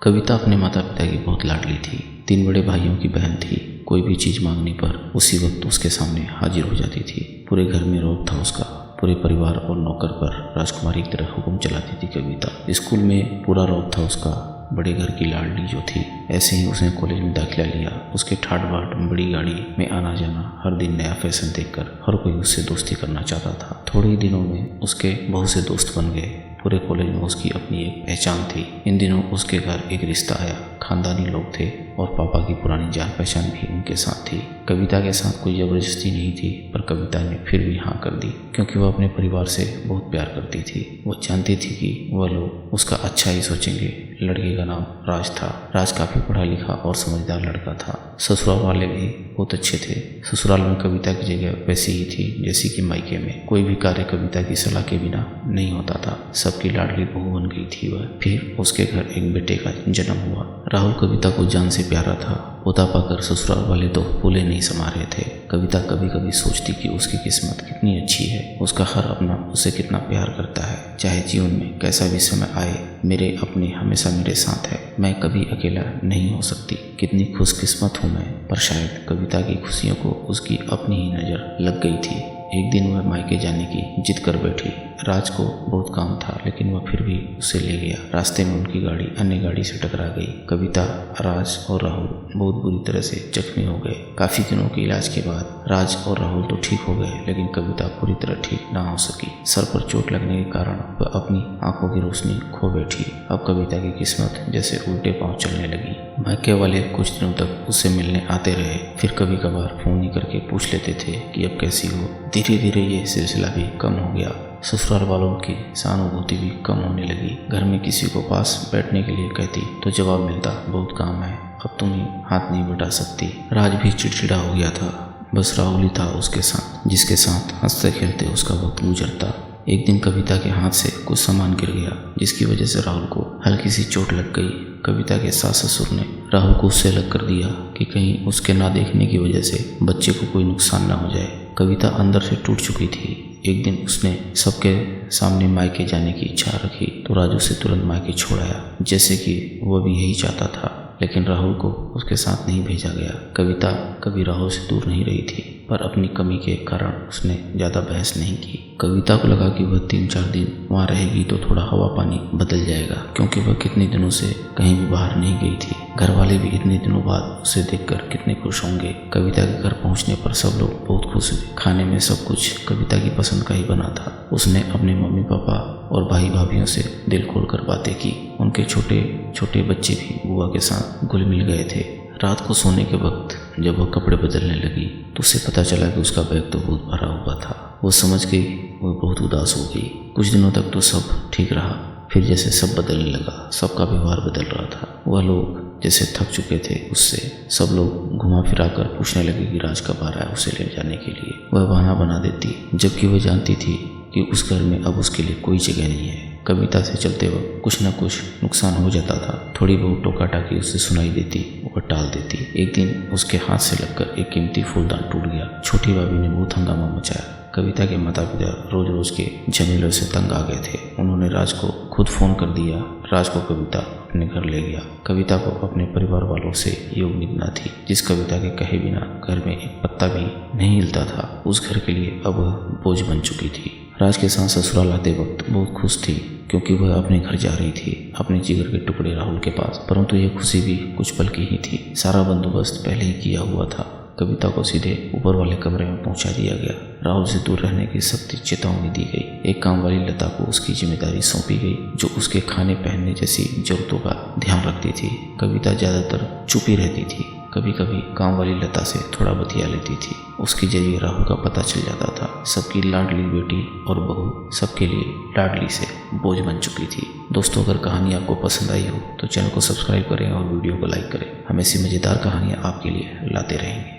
कविता अपने माता पिता की बहुत लाडली थी। 3 बड़े भाइयों की बहन थी। कोई भी चीज़ मांगने पर उसी वक्त उसके सामने हाजिर हो जाती थी। पूरे घर में रौब था उसका। पूरे परिवार और नौकर पर राजकुमारी की तरह हुक्म चलाती थी कविता। स्कूल में पूरा रौब था उसका। बड़े घर की लाडली जो थी। ऐसे ही उसने कॉलेज में दाखिला लिया। उसके ठाट बाट बड़ी गाड़ी में आना जाना, हर दिन नया फैशन देखकर हर कोई उससे दोस्ती करना चाहता था। थोड़े ही दिनों में उसके बहुत से दोस्त बन गए। पूरे कॉलेज में उसकी अपनी एक पहचान थी। इन दिनों उसके घर एक रिश्ता आया। खानदानी लोग थे और पापा की पुरानी जान पहचान भी उनके साथ थी। कविता के साथ कोई ज़बरदस्ती नहीं थी, पर कविता ने फिर भी हाँ कर दी, क्योंकि वह अपने परिवार से बहुत प्यार करती थी। वो जानती थी कि वह लोग उसका अच्छा ही सोचेंगे। लड़के का नाम राज था। राज काफ़ी पढ़ा लिखा और समझदार लड़का था। ससुराल वाले भी बहुत अच्छे थे। ससुराल में कविता की जगह वैसी ही थी जैसी कि मायके में। कोई भी कार्य कविता की सलाह के बिना नहीं होता था। सबकी लाडली बहू बन गई थी वह। फिर उसके घर एक बेटे का जन्म हुआ। राहुल कविता को जान से प्यारा था। पोता पाकर ससुराल वाले तो फूले नहीं समा रहे थे। कविता कभी कभी सोचती कि उसकी किस्मत कितनी अच्छी है। उसका हर अपना उसे कितना प्यार करता है। चाहे जीवन में कैसा भी समय आए, मेरे अपने हमेशा मेरे साथ है। मैं कभी अकेला नहीं हो सकती। कितनी खुशकिस्मत हूँ मैं। पर शायद कविता की खुशियों को उसकी अपनी ही नज़र लग गई थी। एक दिन वह मायके जाने की जिद कर बैठी। राज को बहुत काम था, लेकिन वह फिर भी उसे ले गया। रास्ते में उनकी गाड़ी अन्य गाड़ी से टकरा गई। कविता, राज और राहुल बहुत बुरी तरह से जख्मी हो गए। काफी दिनों के इलाज के बाद राज और राहुल तो ठीक हो गए, लेकिन कविता पूरी तरह ठीक ना हो सकी। सर पर चोट लगने के कारण वह अपनी आंखों की रोशनी खो बैठी। अब कविता की किस्मत जैसे उल्टे पांव चलने लगी। मायके वाले कुछ दिनों तक उससे मिलने आते रहे। फिर कभी कभार फोन ही करके पूछ लेते थे कि अब कैसी हो। धीरे धीरे ये सिलसिला भी कम हो गया। ससुराल वालों की सहानुभूति भी कम होने लगी। घर में किसी को पास बैठने के लिए कहती तो जवाब मिलता, बहुत काम है, अब तुम ही हाथ नहीं बटा सकती। राज भी चिड़चिड़ा हो गया था। बस राहुल ही था उसके साथ, जिसके साथ हंसते खेलते उसका वक्त गुजरता। एक दिन कविता के हाथ से कुछ सामान गिर गया, जिसकी वजह से राहुल को हल्की सी चोट लग गई। कविता के सास ससुर ने राहुल को उससे अलग कर दिया कि कहीं उसके ना देखने की वजह से बच्चे को कोई नुकसान ना हो जाए। कविता अंदर से टूट चुकी थी। एक दिन उसने सबके सामने मायके जाने की इच्छा रखी तो राजू से तुरंत मायके छोड़ आया, जैसे कि वह भी यही चाहता था। लेकिन राहुल को उसके साथ नहीं भेजा गया। कविता कभी राहुल से दूर नहीं रही थी, पर अपनी कमी के कारण उसने ज़्यादा बहस नहीं की। कविता को लगा कि वह 3-4 दिन वहाँ रहेगी तो थोड़ा हवा पानी बदल जाएगा, क्योंकि वह कितने दिनों से कहीं भी बाहर नहीं गई थी। घर वाले भी इतने दिनों बाद उसे देखकर कितने खुश होंगे। कविता के घर पहुँचने पर सब लोग बहुत खुश हुए। खाने में सब कुछ कविता की पसंद का ही बना था। उसने अपने मम्मी पापा और भाई भाभियों से दिल खोलकर बातें की। उनके छोटे छोटे बच्चे भी बुआ के साथ घुल मिल गए थे। रात को सोने के वक्त जब वह कपड़े बदलने लगी तो उसे पता चला कि उसका बैग तो बहुत भरा हुआ था। वो समझ गई, वो बहुत उदास हो गई। कुछ दिनों तक तो सब ठीक रहा, फिर जैसे सब बदलने लगा। सबका व्यवहार बदल रहा था। वह लोग जैसे थक चुके थे उससे। सब लोग घुमा फिरा कर पूछने लगे कि राज कब आ रहा है उसे ले जाने के लिए। वह बहाना बना देती, जबकि वह जानती थी कि उस घर में अब उसके लिए कोई जगह नहीं है। कविता से चलते वक्त कुछ न कुछ नुकसान हो जाता था। थोड़ी बहुत टोका टाकी उससे सुनाई देती, वो टाल देती। एक दिन उसके हाथ से लगकर एक कीमती फूलदान टूट गया। छोटी भाभी ने बहुत हंगामा मचाया। कविता के माता पिता रोज रोज के झमेलों से तंग आ गए थे। उन्होंने राज को खुद फोन कर दिया। राज को कविता अपने घर ले गया। कविता को अपने परिवार वालों से ये उम्मीद न थी। जिस कविता के कहे बिना घर में एक पत्ता भी नहीं हिलता था, उस घर के लिए अब बोझ बन चुकी थी। राज के साथ ससुराल आते वक्त बहुत खुश थी, क्योंकि वह अपने घर जा रही थी, अपने जिगर के टुकड़े राहुल के पास। परंतु यह खुशी भी कुछ पल की ही थी। सारा बंदोबस्त पहले ही किया हुआ था। कविता को सीधे ऊपर वाले कमरे में पहुंचा दिया गया। राहुल से दूर रहने की सख्त चेतावनी दी गई। एक काम वाली लता को उसकी जिम्मेदारी सौंपी गई, जो उसके खाने पहनने जैसी जरूरतों का ध्यान रखती थी। कविता ज्यादातर चुप ही रहती थी। कभी कभी काम वाली लता से थोड़ा बतिया लेती थी। उसके जरिए राहुल का पता चल जाता था। सबकी लाडली बेटी और बहू सबके लिए लाडली से बोझ बन चुकी थी। दोस्तों, अगर कहानी आपको पसंद आई हो तो चैनल को सब्सक्राइब करें और वीडियो को लाइक करें। हम ऐसी मज़ेदार कहानियाँ आपके लिए लाते रहेंगे।